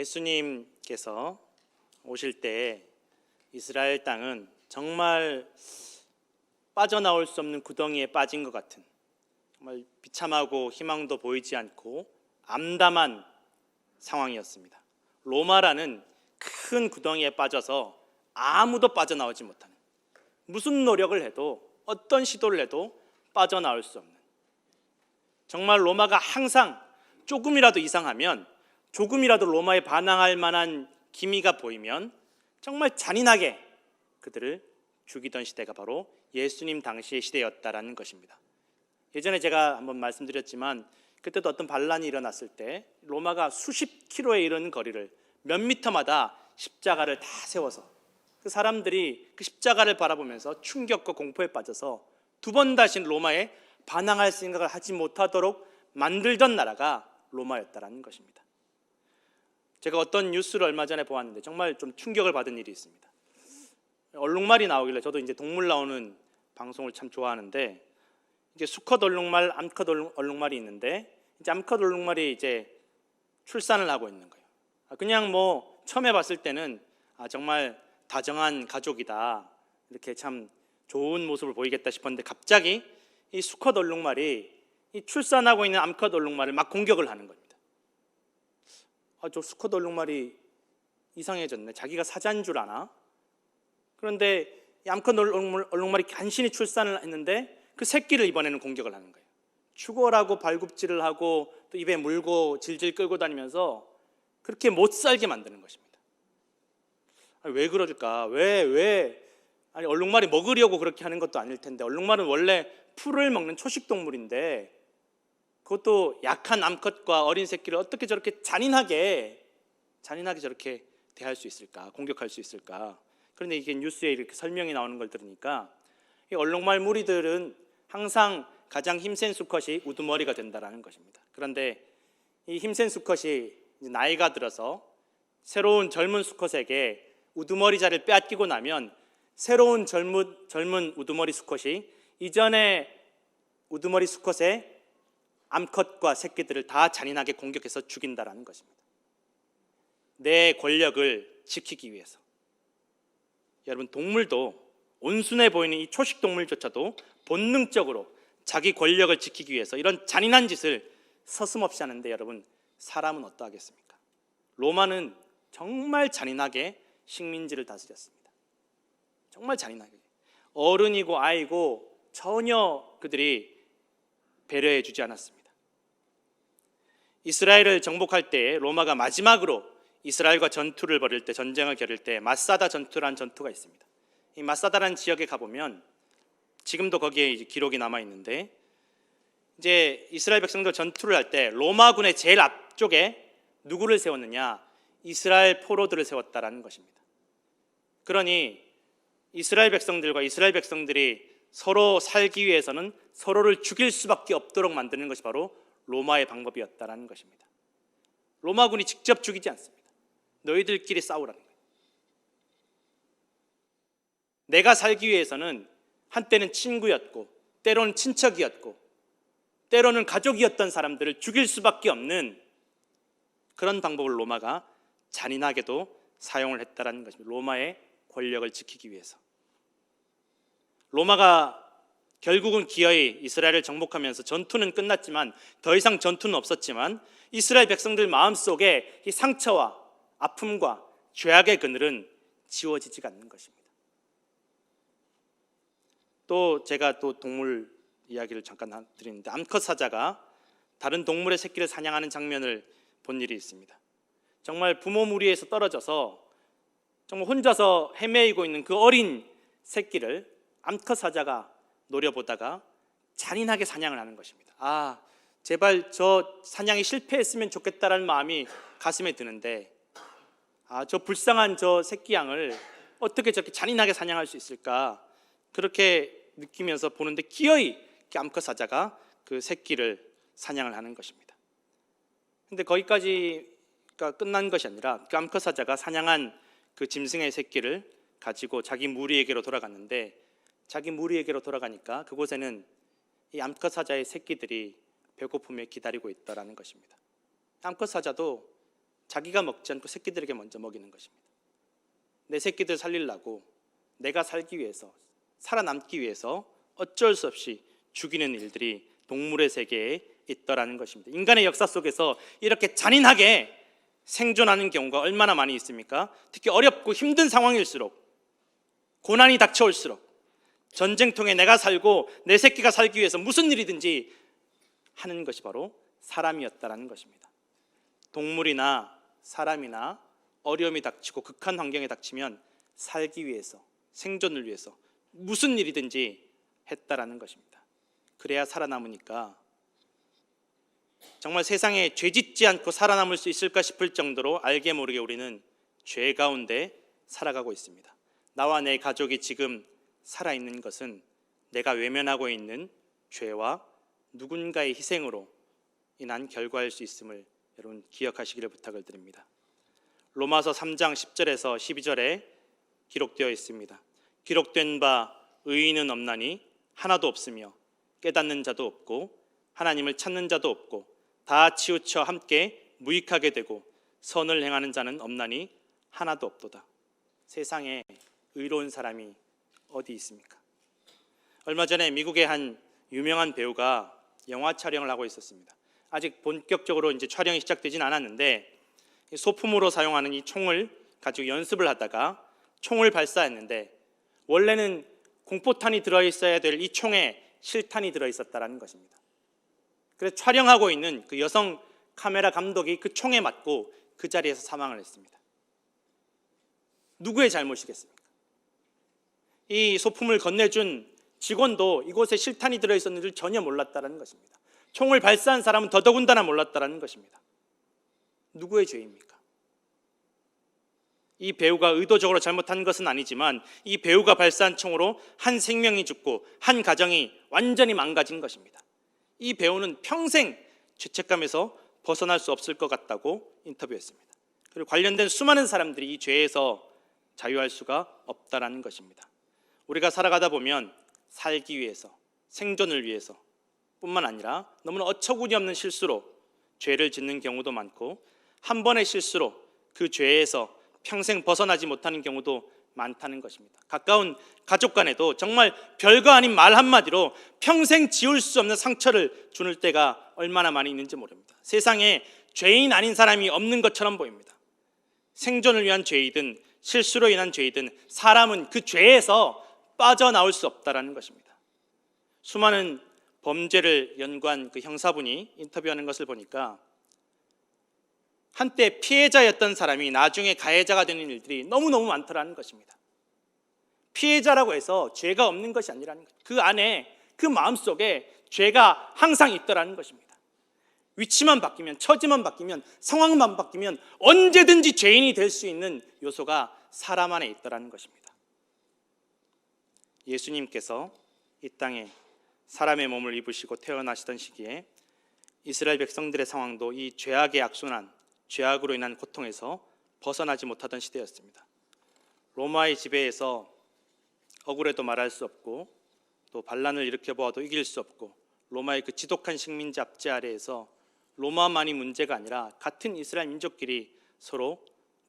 예수님께서 오실 때 이스라엘 땅은 정말 빠져나올 수 없는 구덩이에 빠진 것 같은, 정말 비참하고 희망도 보이지 않고 암담한 상황이었습니다. 로마라는 큰 구덩이에 빠져서 아무도 빠져나오지 못하는, 무슨 노력을 해도 어떤 시도를 해도 빠져나올 수 없는, 정말 로마가 항상 조금이라도 이상하면, 조금이라도 로마에 반항할 만한 기미가 보이면 정말 잔인하게 그들을 죽이던 시대가 바로 예수님 당시의 시대였다라는 것입니다. 예전에 제가 한번 말씀드렸지만 그때도 어떤 반란이 일어났을 때 로마가 수십 킬로에 이르는 거리를 몇 미터마다 십자가를 다 세워서 그 사람들이 그 십자가를 바라보면서 충격과 공포에 빠져서 두 번 다시 로마에 반항할 생각을 하지 못하도록 만들던 나라가 로마였다라는 것입니다. 제가 어떤 뉴스를 얼마 전에 보았는데 정말 좀 충격을 받은 일이 있습니다. 얼룩말이 나오길래, 저도 이제 동물 나오는 방송을 참 좋아하는데, 이제 수컷 얼룩말, 암컷 얼룩말이 있는데, 이제 암컷 얼룩말이 이제 출산을 하고 있는 거예요. 그냥 뭐 처음에 봤을 때는 정말 다정한 가족이다, 이렇게 참 좋은 모습을 보이겠다 싶었는데, 갑자기 이 수컷 얼룩말이 이 출산하고 있는 암컷 얼룩말을 막 공격을 하는 겁니다. 저 수컷 얼룩말이 이상해졌네, 자기가 사자인 줄 아나? 그런데 이 암컷 얼룩말이 간신히 출산을 했는데 그 새끼를 이번에는 공격을 하는 거예요. 죽어라고 발굽질을 하고 또 입에 물고 질질 끌고 다니면서 그렇게 못 살게 만드는 것입니다. 왜 그럴까? 아니, 얼룩말이 먹으려고 그렇게 하는 것도 아닐 텐데, 얼룩말은 원래 풀을 먹는 초식 동물인데 그것도 약한 암컷과 어린 새끼를 어떻게 저렇게 잔인하게 저렇게 대할 수 있을까, 공격할 수 있을까? 그런데 이게 뉴스에 이렇게 설명이 나오는 걸 들으니까 이 얼룩말 무리들은 항상 가장 힘센 수컷이 우두머리가 된다는 것입니다. 그런데 이 힘센 수컷이 나이가 들어서 새로운 젊은 수컷에게 우두머리 자리를 빼앗기고 나면 새로운 젊은 우두머리 수컷이 이전에 우두머리 수컷의 암컷과 새끼들을 다 잔인하게 공격해서 죽인다라는 것입니다. 내 권력을 지키기 위해서. 여러분, 동물도, 온순해 보이는 이 초식 동물조차도 본능적으로 자기 권력을 지키기 위해서 이런 잔인한 짓을 서슴없이 하는데, 여러분, 사람은 어떠하겠습니까? 로마는 정말 잔인하게 식민지를 다스렸습니다. 정말 잔인하게. 어른이고 아이고 전혀 그들이 배려해 주지 않았습니다. 이스라엘을 정복할 때 로마가 마지막으로 이스라엘과 전투를 벌일 때, 전쟁을 겨룰 때 마사다 전투라는 전투가 있습니다. 이 마사다라는 지역에 가보면 지금도 거기에 이제 기록이 남아 있는데, 이제 이스라엘 백성들 전투를 할 때 로마군의 제일 앞쪽에 누구를 세웠느냐? 이스라엘 포로들을 세웠다라는 것입니다. 그러니 이스라엘 백성들과 이스라엘 백성들이 서로 살기 위해서는 서로를 죽일 수밖에 없도록 만드는 것이 바로 로마의 방법이었다라는 것입니다. 로마군이 직접 죽이지 않습니다. 너희들끼리 싸우라는 거예요. 내가 살기 위해서는 한때는 친구였고, 때로는 친척이었고, 때로는 가족이었던 사람들을 죽일 수밖에 없는 그런 방법을 로마가 잔인하게도 사용을 했다라는 것입니다. 로마의 권력을 지키기 위해서. 로마가 결국은 기어이 이스라엘을 정복하면서 전투는 끝났지만, 더 이상 전투는 없었지만 이스라엘 백성들 마음속에 이 상처와 아픔과 죄악의 그늘은 지워지지가 않는 것입니다. 또 제가 또 동물 이야기를 잠깐 드리는데, 암컷 사자가 다른 동물의 새끼를 사냥하는 장면을 본 일이 있습니다. 정말 부모 무리에서 떨어져서 정말 혼자서 헤매이고 있는 그 어린 새끼를 암컷 사자가 노려보다가 잔인하게 사냥을 하는 것입니다. 제발 저 사냥이 실패했으면 좋겠다라는 마음이 가슴에 드는데, 저 불쌍한 저 새끼 양을 어떻게 저렇게 잔인하게 사냥할 수 있을까, 그렇게 느끼면서 보는데 기어이 암컷 사자가 그 새끼를 사냥을 하는 것입니다. 근데 거기까지가 끝난 것이 아니라 그 암컷 사자가 사냥한 그 짐승의 새끼를 가지고 자기 무리에게로 돌아갔는데, 자기 무리에게로 돌아가니까 그곳에는 이 암컷 사자의 새끼들이 배고픔에 기다리고 있다라는 것입니다. 암컷 사자도 자기가 먹지 않고 새끼들에게 먼저 먹이는 것입니다. 내 새끼들 살리려고 내가 살기 위해서, 살아남기 위해서 어쩔 수 없이 죽이는 일들이 동물의 세계에 있더라는 것입니다. 인간의 역사 속에서 이렇게 잔인하게 생존하는 경우가 얼마나 많이 있습니까? 특히 어렵고 힘든 상황일수록, 고난이 닥쳐올수록 전쟁통에 내가 살고 내 새끼가 살기 위해서 무슨 일이든지 하는 것이 바로 사람이었다라는 것입니다. 동물이나 사람이나 어려움이 닥치고 극한 환경에 닥치면 살기 위해서, 생존을 위해서 무슨 일이든지 했다라는 것입니다. 그래야 살아남으니까 정말 세상에 죄짓지 않고 살아남을 수 있을까 싶을 정도로 알게 모르게 우리는 죄 가운데 살아가고 있습니다. 나와 내 가족이 지금 살아있는 것은 내가 외면하고 있는 죄와 누군가의 희생으로 인한 결과일 수 있음을 여러분 기억하시기를 부탁을 드립니다. 로마서 3장 10절에서 12절에 기록되어 있습니다. 기록된 바 의인은 없나니 하나도 없으며 깨닫는 자도 없고 하나님을 찾는 자도 없고 다 치우쳐 함께 무익하게 되고 선을 행하는 자는 없나니 하나도 없도다. 세상에 의로운 사람이 어디 있습니까? 얼마 전에 미국의 한 유명한 배우가 영화 촬영을 하고 있었습니다. 아직 본격적으로 이제 촬영이 시작되진 않았는데 소품으로 사용하는 이 총을 가지고 연습을 하다가 총을 발사했는데 원래는 공포탄이 들어있어야 될 이 총에 실탄이 들어있었다는 것입니다. 그래서 촬영하고 있는 그 여성 카메라 감독이 그 총에 맞고 그 자리에서 사망을 했습니다. 누구의 잘못이겠습니까? 이 소품을 건네준 직원도 이곳에 실탄이 들어있었는 줄 전혀 몰랐다는 것입니다. 총을 발사한 사람은 더더군다나 몰랐다는 것입니다. 누구의 죄입니까? 이 배우가 의도적으로 잘못한 것은 아니지만 이 배우가 발사한 총으로 한 생명이 죽고 한 가정이 완전히 망가진 것입니다. 이 배우는 평생 죄책감에서 벗어날 수 없을 것 같다고 인터뷰했습니다. 그리고 관련된 수많은 사람들이 이 죄에서 자유할 수가 없다라는 것입니다. 우리가 살아가다 보면 살기 위해서, 생존을 위해서 뿐만 아니라 너무나 어처구니 없는 실수로 죄를 짓는 경우도 많고 한 번의 실수로 그 죄에서 평생 벗어나지 못하는 경우도 많다는 것입니다. 가까운 가족 간에도 정말 별거 아닌 말 한마디로 평생 지울 수 없는 상처를 주는 때가 얼마나 많이 있는지 모릅니다. 세상에 죄인 아닌 사람이 없는 것처럼 보입니다. 생존을 위한 죄이든 실수로 인한 죄이든 사람은 그 죄에서 빠져나올 수 없다는 것입니다. 수많은 범죄를 연구한 그 형사분이 인터뷰하는 것을 보니까 한때 피해자였던 사람이 나중에 가해자가 되는 일들이 너무너무 많더라는 것입니다. 피해자라고 해서 죄가 없는 것이 아니라는 것, 그 안에 그 마음속에 죄가 항상 있더라는 것입니다. 위치만 바뀌면, 처지만 바뀌면, 상황만 바뀌면 언제든지 죄인이 될 수 있는 요소가 사람 안에 있더라는 것입니다. 예수님께서 이 땅에 사람의 몸을 입으시고 태어나시던 시기에 이스라엘 백성들의 상황도 이 죄악의 악순환, 죄악으로 인한 고통에서 벗어나지 못하던 시대였습니다. 로마의 지배에서 억울해도 말할 수 없고 또 반란을 일으켜보아도 이길 수 없고 로마의 그 지독한 식민지 압제 아래에서 로마만이 문제가 아니라 같은 이스라엘 민족끼리 서로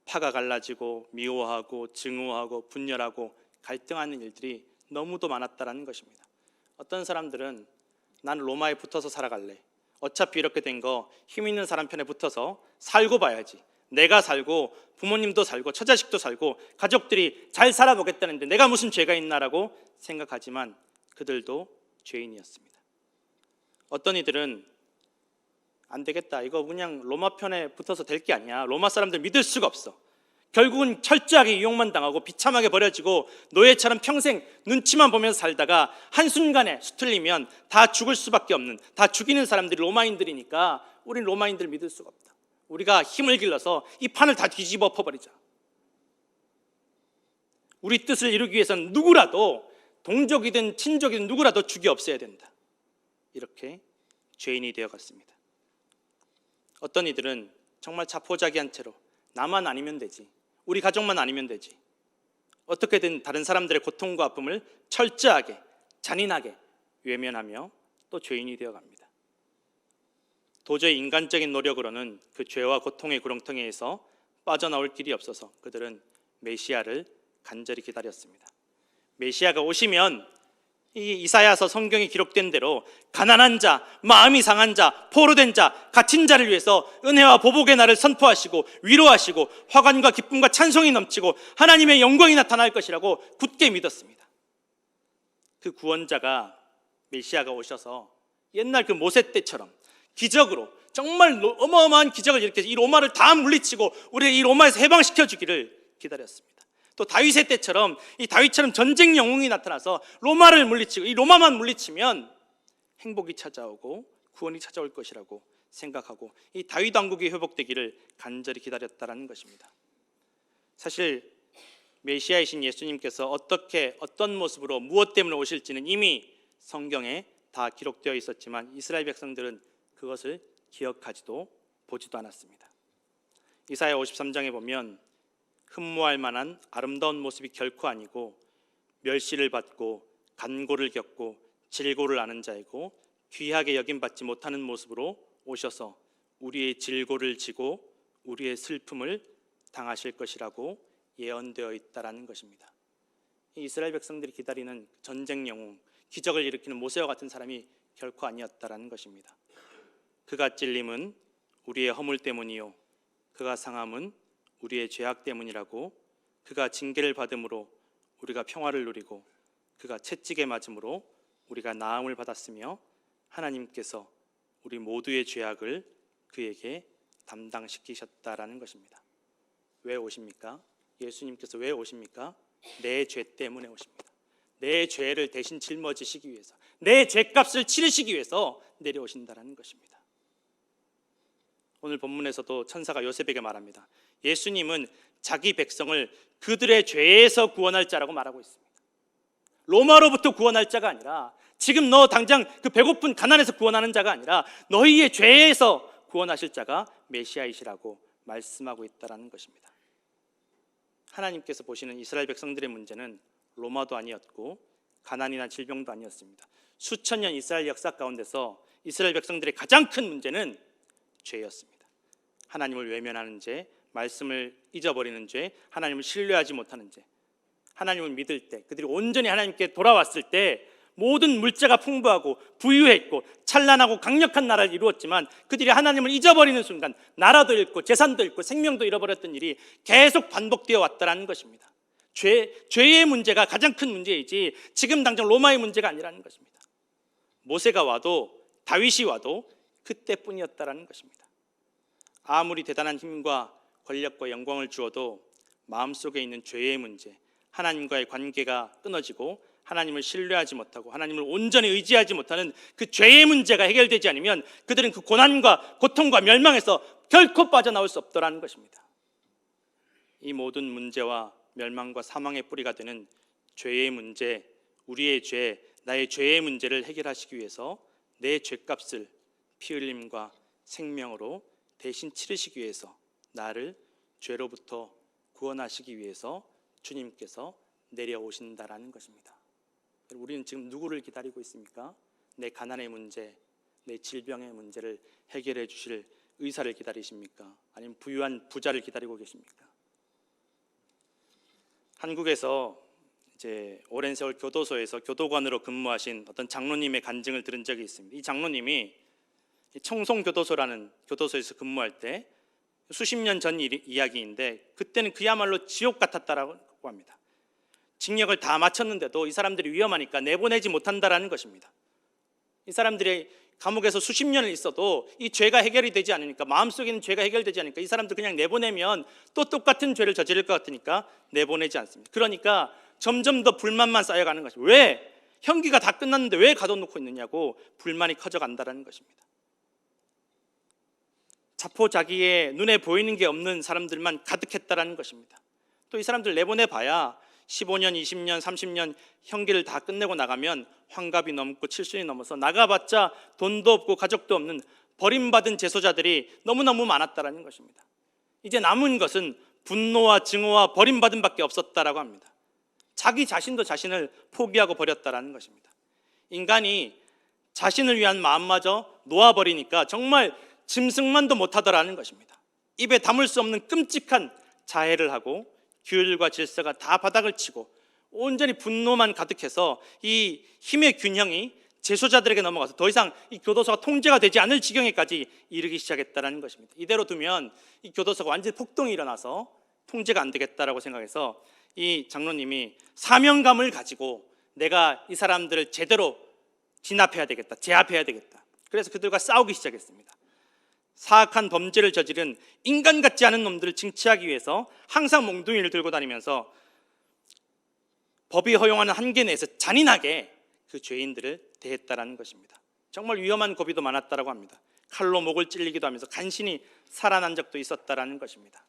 파가 갈라지고 미워하고 증오하고 분열하고 갈등하는 일들이 너무도 많았다는 것입니다. 어떤 사람들은 나는 로마에 붙어서 살아갈래, 어차피 이렇게 된 거 힘 있는 사람 편에 붙어서 살고 봐야지, 내가 살고 부모님도 살고 처자식도 살고 가족들이 잘 살아보겠다는데 내가 무슨 죄가 있나라고 생각하지만 그들도 죄인이었습니다. 어떤 이들은 안 되겠다, 이거 그냥 로마 편에 붙어서 될 게 아니야, 로마 사람들 믿을 수가 없어, 결국은 철저하게 이용만 당하고 비참하게 버려지고 노예처럼 평생 눈치만 보면서 살다가 한순간에 수틀리면 다 죽을 수밖에 없는, 다 죽이는 사람들이 로마인들이니까 우린 로마인들 믿을 수가 없다, 우리가 힘을 길러서 이 판을 다 뒤집어 엎어버리자, 우리 뜻을 이루기 위해서는 누구라도, 동족이든 친족이든 누구라도 죽여 없애야 된다, 이렇게 죄인이 되어갔습니다. 어떤 이들은 정말 자포자기한 채로 나만 아니면 되지, 우리 가족만 아니면 되지, 어떻게든 다른 사람들의 고통과 아픔을 철저하게 잔인하게 외면하며 또 죄인이 되어갑니다. 도저히 인간적인 노력으로는 그 죄와 고통의 구렁텅이에서 빠져나올 길이 없어서 그들은 메시아를 간절히 기다렸습니다. 메시아가 오시면 이 이사야서 성경에 기록된 대로 가난한 자, 마음이 상한 자, 포로된 자, 갇힌 자를 위해서 은혜와 보복의 날을 선포하시고 위로하시고 화관과 기쁨과 찬송이 넘치고 하나님의 영광이 나타날 것이라고 굳게 믿었습니다. 그 구원자가 메시아가 오셔서 옛날 그 모세 때처럼 기적으로 정말 어마어마한 기적을 일으켜서 이 로마를 다 물리치고 우리를 이 로마에서 해방시켜 주기를 기다렸습니다. 또 다윗의 때처럼 이 다윗처럼 전쟁 영웅이 나타나서 로마를 물리치고 이 로마만 물리치면 행복이 찾아오고 구원이 찾아올 것이라고 생각하고 이 다윗 왕국이 회복되기를 간절히 기다렸다라는 것입니다. 사실 메시아이신 예수님께서 어떤 모습으로 무엇 때문에 오실지는 이미 성경에 다 기록되어 있었지만 이스라엘 백성들은 그것을 기억하지도 보지도 않았습니다. 이사야 53장에 보면 흠모할 만한 아름다운 모습이 결코 아니고 멸시를 받고 간고를 겪고 질고를 아는 자이고 귀하게 여김받지 못하는 모습으로 오셔서 우리의 질고를 지고 우리의 슬픔을 당하실 것이라고 예언되어 있다라는 것입니다. 이스라엘 백성들이 기다리는 전쟁 영웅, 기적을 일으키는 모세와 같은 사람이 결코 아니었다라는 것입니다. 그가 찔림은 우리의 허물 때문이요 그가 상함은 우리의 죄악 때문이라고 그가 징계를 받음으로 우리가 평화를 누리고 그가 채찍에 맞음으로 우리가 나음을 받았으며 하나님께서 우리 모두의 죄악을 그에게 담당시키셨다라는 것입니다. 왜 오십니까? 예수님께서 왜 오십니까? 내 죄 때문에 오십니다. 내 죄를 대신 짊어지시기 위해서, 내 죄값을 치르시기 위해서 내려오신다라는 것입니다. 오늘 본문에서도 천사가 요셉에게 말합니다. 예수님은 자기 백성을 그들의 죄에서 구원할 자라고 말하고 있습니다. 로마로부터 구원할 자가 아니라 지금 너 당장 그 배고픈 가난에서 구원하는 자가 아니라 너희의 죄에서 구원하실 자가 메시아이시라고 말씀하고 있다는 것입니다. 하나님께서 보시는 이스라엘 백성들의 문제는 로마도 아니었고 가난이나 질병도 아니었습니다. 수천 년 이스라엘 역사 가운데서 이스라엘 백성들의 가장 큰 문제는 죄였습니다. 하나님을 외면하는 죄, 말씀을 잊어버리는 죄, 하나님을 신뢰하지 못하는 죄. 하나님을 믿을 때, 그들이 온전히 하나님께 돌아왔을 때 모든 물자가 풍부하고 부유했고 찬란하고 강력한 나라를 이루었지만 그들이 하나님을 잊어버리는 순간 나라도 잃고 재산도 잃고 생명도 잃어버렸던 일이 계속 반복되어 왔다는 것입니다. 죄의 문제가 가장 큰 문제이지 지금 당장 로마의 문제가 아니라는 것입니다. 모세가 와도 다윗이 와도 그때뿐이었다는 것입니다. 아무리 대단한 힘과 권력과 영광을 주어도 마음속에 있는 죄의 문제, 하나님과의 관계가 끊어지고 하나님을 신뢰하지 못하고 하나님을 온전히 의지하지 못하는 그 죄의 문제가 해결되지 않으면 그들은 그 고난과 고통과 멸망에서 결코 빠져나올 수 없더라는 것입니다. 이 모든 문제와 멸망과 사망의 뿌리가 되는 죄의 문제, 우리의 죄, 나의 죄의 문제를 해결하시기 위해서 내 죄값을 피 흘림과 생명으로 대신 치르시기 위해서 나를 죄로부터 구원하시기 위해서 주님께서 내려오신다라는 것입니다. 우리는 지금 누구를 기다리고 있습니까? 내 가난의 문제, 내 질병의 문제를 해결해 주실 의사를 기다리십니까? 아니면 부유한 부자를 기다리고 계십니까? 한국에서 이제 오랜 세월 교도소에서 교도관으로 근무하신 어떤 장로님의 간증을 들은 적이 있습니다. 이 장로님이 청송교도소라는 교도소에서 근무할 때 수십 년 전 이야기인데 그때는 그야말로 지옥 같았다라고 합니다. 징역을 다 마쳤는데도 이 사람들이 위험하니까 내보내지 못한다라는 것입니다. 이 사람들이 감옥에서 수십 년을 있어도 이 죄가 해결이 되지 않으니까, 마음속에 있는 죄가 해결되지 않으니까 이 사람들 그냥 내보내면 또 똑같은 죄를 저지를 것 같으니까 내보내지 않습니다. 그러니까 점점 더 불만만 쌓여가는 것입니다. 왜? 형기가 다 끝났는데 왜 가둬놓고 있느냐고 불만이 커져간다는 것입니다. 자포자기에 눈에 보이는 게 없는 사람들만 가득했다라는 것입니다. 또 이 사람들 내보내봐야 15년, 20년, 30년 형기를 다 끝내고 나가면 환갑이 넘고 70이 넘어서 나가봤자 돈도 없고 가족도 없는 버림받은 재소자들이 너무너무 많았다라는 것입니다. 이제 남은 것은 분노와 증오와 버림받음 밖에 없었다라고 합니다. 자기 자신도 자신을 포기하고 버렸다라는 것입니다. 인간이 자신을 위한 마음마저 놓아버리니까 정말 짐승만도 못하더라는 것입니다. 입에 담을 수 없는 끔찍한 자해를 하고 규율과 질서가 다 바닥을 치고 온전히 분노만 가득해서 이 힘의 균형이 제소자들에게 넘어가서 더 이상 이 교도소가 통제가 되지 않을 지경에까지 이르기 시작했다는 것입니다. 이대로 두면 이 교도소가 완전히 폭동이 일어나서 통제가 안 되겠다라고 생각해서 이 장로님이 사명감을 가지고 내가 이 사람들을 제대로 진압해야 되겠다, 제압해야 되겠다. 그래서 그들과 싸우기 시작했습니다. 사악한 범죄를 저지른 인간 같지 않은 놈들을 징치하기 위해서 항상 몽둥이를 들고 다니면서 법이 허용하는 한계 내에서 잔인하게 그 죄인들을 대했다라는 것입니다. 정말 위험한 고비도 많았다라고 합니다. 칼로 목을 찔리기도 하면서 간신히 살아난 적도 있었다라는 것입니다.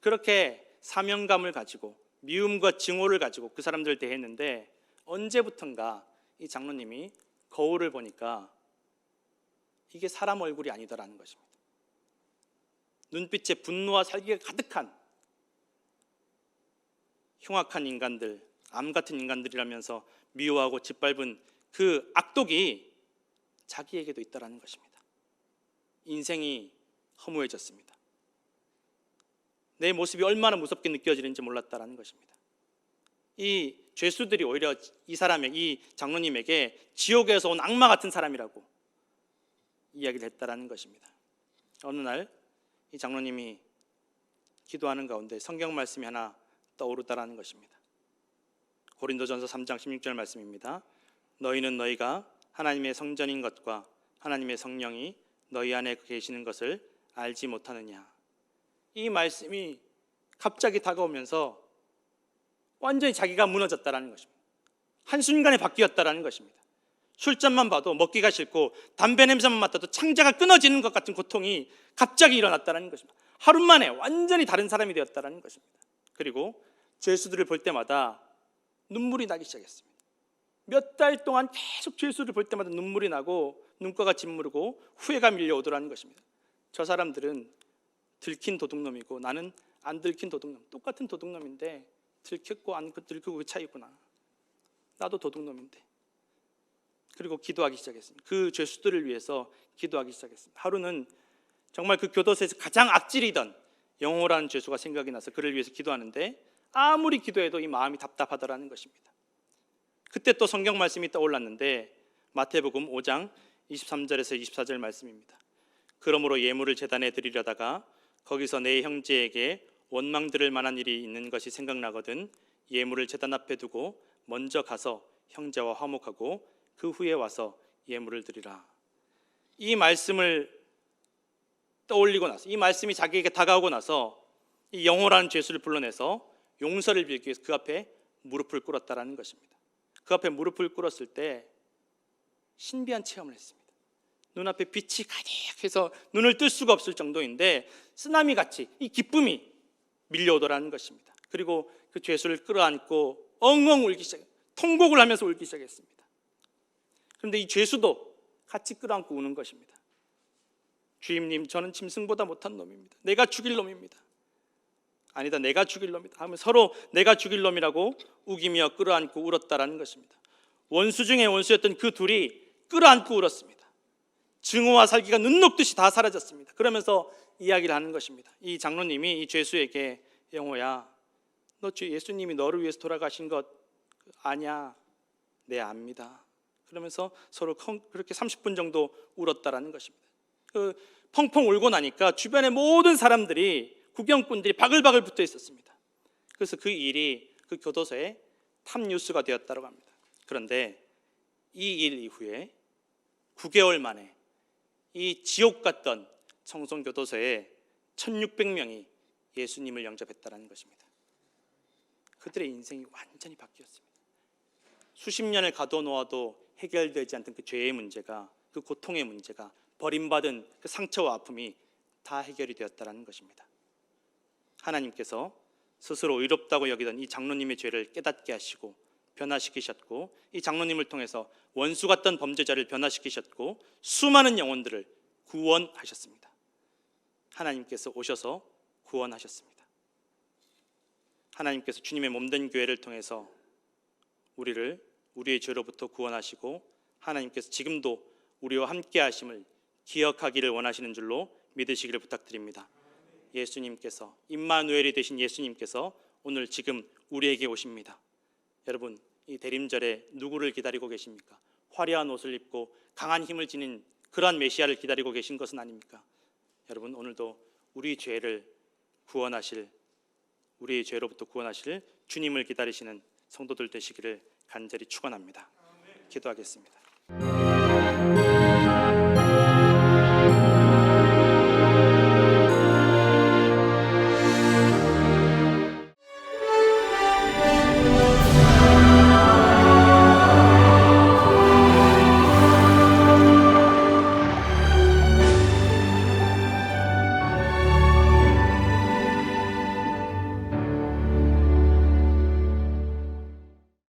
그렇게 사명감을 가지고 미움과 증오를 가지고 그 사람들을 대했는데 언제부턴가 이 장로님이 거울을 보니까 이게 사람 얼굴이 아니더라는 것입니다. 눈빛에 분노와 살기가 가득한 흉악한 인간들, 암 같은 인간들이라면서 미워하고 짓밟은 그 악독이 자기에게도 있다라는 것입니다. 인생이 허무해졌습니다. 내 모습이 얼마나 무섭게 느껴지는지 몰랐다라는 것입니다. 이 죄수들이 오히려 이 사람에게, 이 장로님에게 지옥에서 온 악마 같은 사람이라고 이야기를 했다라는 것입니다. 어느 날 이 장로님이 기도하는 가운데 성경 말씀이 하나 떠오르다라는 것입니다. 고린도전서 3장 16절 말씀입니다. 너희는 너희가 하나님의 성전인 것과 하나님의 성령이 너희 안에 계시는 것을 알지 못하느냐. 이 말씀이 갑자기 다가오면서 완전히 자기가 무너졌다라는 것입니다. 한순간에 바뀌었다라는 것입니다. 술잔만 봐도 먹기가 싫고 담배 냄새만 맡아도 창자가 끊어지는 것 같은 고통이 갑자기 일어났다는 것입니다. 하루 만에 완전히 다른 사람이 되었다는 것입니다. 그리고 죄수들을 볼 때마다 눈물이 나기 시작했습니다. 몇 달 동안 계속 죄수를 볼 때마다 눈물이 나고 눈가가 짓무르고 후회가 밀려오더라는 것입니다. 저 사람들은 들킨 도둑놈이고 나는 안 들킨 도둑놈, 똑같은 도둑놈인데 들켰고 안 들키고 그 차이구나. 나도 도둑놈인데. 그리고 기도하기 시작했습니다. 그 죄수들을 위해서 기도하기 시작했습니다. 하루는 정말 그 교도소에서 가장 악질이던 영호라는 죄수가 생각이 나서 그를 위해서 기도하는데 아무리 기도해도 이 마음이 답답하더라는 것입니다. 그때 또 성경 말씀이 떠올랐는데 마태복음 5장 23절에서 24절 말씀입니다. 그러므로 예물을 제단에 드리려다가 거기서 내 형제에게 원망 들을 만한 일이 있는 것이 생각나거든 예물을 제단 앞에 두고 먼저 가서 형제와 화목하고 그 후에 와서 예물을 드리라. 이 말씀을 떠올리고 나서 이 말씀이 자기에게 다가오고 나서 이 영호라는 죄수를 불러내서 용서를 빌기 위해서 그 앞에 무릎을 꿇었다라는 것입니다. 그 앞에 무릎을 꿇었을 때 신비한 체험을 했습니다. 눈앞에 빛이 가득해서 눈을 뜰 수가 없을 정도인데 쓰나미같이 이 기쁨이 밀려오더라는 것입니다. 그리고 그 죄수를 끌어안고 엉엉 울기 시작했습니다. 통곡을 하면서 울기 시작했습니다. 그런데 이 죄수도 같이 끌어안고 우는 것입니다. 주임님, 저는 짐승보다 못한 놈입니다. 내가 죽일 놈입니다. 아니다, 내가 죽일 놈이다 하면 서로 내가 죽일 놈이라고 우기며 끌어안고 울었다라는 것입니다. 원수 중에 원수였던 그 둘이 끌어안고 울었습니다. 증오와 살기가 눈 녹듯이 다 사라졌습니다. 그러면서 이야기를 하는 것입니다. 이 장로님이 이 죄수에게 영호야, 너 예수님이 너를 위해서 돌아가신 것 아냐? 네, 압니다. 그러면서 서로 그렇게 30분 정도 울었다라는 것입니다. 그 펑펑 울고 나니까 주변의 모든 사람들이 구경꾼들이 바글바글 붙어 있었습니다. 그래서 그 일이 그 교도소에 탑뉴스가 되었다고 합니다. 그런데 이 일 이후에 9개월 만에 이 지옥 같던 청송교도소에 1600명이 예수님을 영접했다는 것입니다. 그들의 인생이 완전히 바뀌었습니다. 수십 년을 가둬놓아도 해결되지 않던 그 죄의 문제가, 그 고통의 문제가, 버림받은 그 상처와 아픔이 다 해결이 되었다는 것입니다. 하나님께서 스스로 의롭다고 여기던 이 장로님의 죄를 깨닫게 하시고 변화시키셨고, 이 장로님을 통해서 원수 같던 범죄자를 변화시키셨고 수많은 영혼들을 구원하셨습니다. 하나님께서 오셔서 구원하셨습니다. 하나님께서 주님의 몸된 교회를 통해서 우리를 우리의 죄로부터 구원하시고 하나님께서 지금도 우리와 함께 하심을 기억하기를 원하시는 줄로 믿으시기를 부탁드립니다. 예수님께서, 임마누엘이 되신 예수님께서 오늘 지금 우리에게 오십니다. 여러분, 이 대림절에 누구를 기다리고 계십니까? 화려한 옷을 입고 강한 힘을 지닌 그러한 메시아를 기다리고 계신 것은 아닙니까? 여러분, 오늘도 우리 죄를 구원하실, 우리의 죄로부터 구원하실 주님을 기다리시는 성도들 되시기를 간절히 축원합니다. 기도하겠습니다.